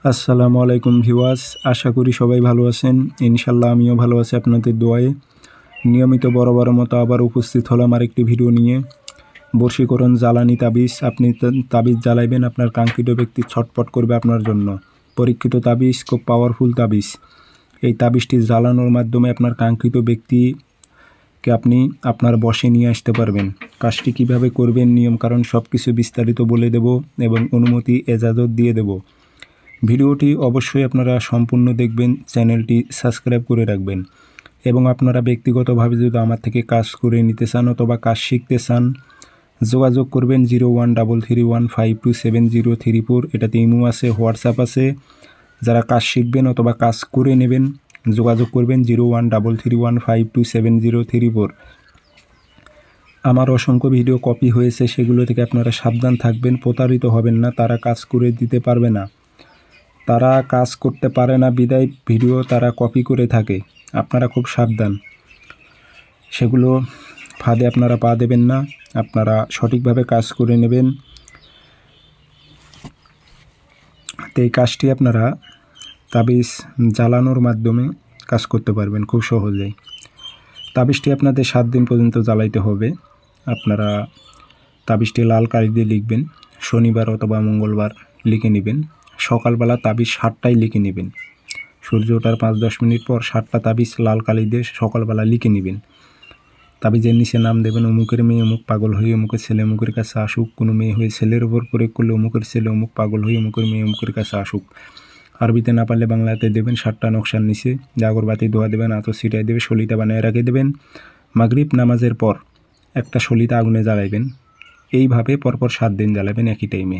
আসসালামু আলাইকুম ভিউয়ার্স, আশা করি সবাই ভালো আছেন। ইনশাল্লাহ আমিও ভালো আছি আপনাদের দোয়ায়। নিয়মিত বরাবরের মতো আবার উপস্থিত হলাম আরেকটি ভিডিও নিয়ে। বশীকরণ জ্বালানি তাবিজ। আপনি তাবিজ জ্বালাইবেন, আপনার কাঙ্ক্ষিত ব্যক্তি ছটফট করবে আপনার জন্য। পরীক্ষিত তাবিজ, খুব পাওয়ারফুল তাবিজ। এই তাবিজটি জ্বালানোর মাধ্যমে আপনার কাঙ্ক্ষিত ব্যক্তিকে আপনি আপনার বশে নিয়ে আসতে পারবেন। কাজটি কীভাবে করবেন, নিয়মকানুন সব কিছু বিস্তারিত বলে দেব এবং অনুমতি এজাজত দিয়ে দেব। ভিডিওটি অবশ্যই আপনারা সম্পূর্ণ দেখবেন, চ্যানেলটি সাবস্ক্রাইব করে রাখবেন এবং আপনারা ব্যক্তিগতভাবে যদি আমার থেকে কাজ করে নিতে চান অথবা কাজ শিখতে চান, যোগাযোগ করবেন 013315270034। এটাতে ইমো আছে, হোয়াটসঅ্যাপ আছে। যারা কাজ শিখবেন অথবা কাজ করে নেবেন যোগাযোগ করবেন 013315270034। আমার অসংখ্য ভিডিও কপি হয়েছে, সেগুলো থেকে আপনারা সাবধান থাকবেন, প্রতারিত হবেন না। তারা কাজ করে দিতে পারবে না, তারা কাজ করতে পারে না বিদায় ভিডিও তারা কপি করে থাকে। আপনারা খুব সাবধান, সেগুলো ফাঁদে আপনারা পা দেবেন না। আপনারা সঠিকভাবে কাজ করে নেবেন। তো এই কাজটি আপনারা তাবিজ জ্বালানোর মাধ্যমে কাজ করতে পারবেন খুব সহজেই। তাবিজটি আপনাদের 7 দিন পর্যন্ত জ্বালাইতে হবে। আপনারা তাবিজটি লাল কালি দিয়ে লিখবেন, শনিবার অথবা মঙ্গলবার লিখে নেবেন। সকালবেলা তাবিজ 7টায় লিখে নেবেন। সূর্য ওঠার 5-10 মিনিট পর 7টা তাবিজ লাল কালি দিয়ে সকালবেলা লিখে নেবেন। তাবিজের নিচে নাম দেবেন, অমুকের মেয়ে অমুক পাগল হয়ে অমুকের ছেলে অমুকের কাছে আসুক। কোনো মেয়ে হয়ে ছেলের উপর প্রয়োগ করলে অমুকের ছেলে অমুক পাগল হয়ে অমুকের মেয়ে অমুকের কাছে আসুক। আরবিতে না পারলে বাংলাতে দেবেন। 7টা নকশার নিচে আগরবাতি ধোয়া দেবেন, আতর ছিটাই দেবে, সলিতা বানিয়ে রেখে দেবেন। মাগরিব নামাজের পর একটা সলিতা আগুনে জ্বালাইবেন। এইভাবে পরপর 7 দিন জ্বালাবেন একই টাইমে।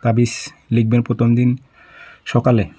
তাবিজ লিখবেন প্রথম দিন সকালে,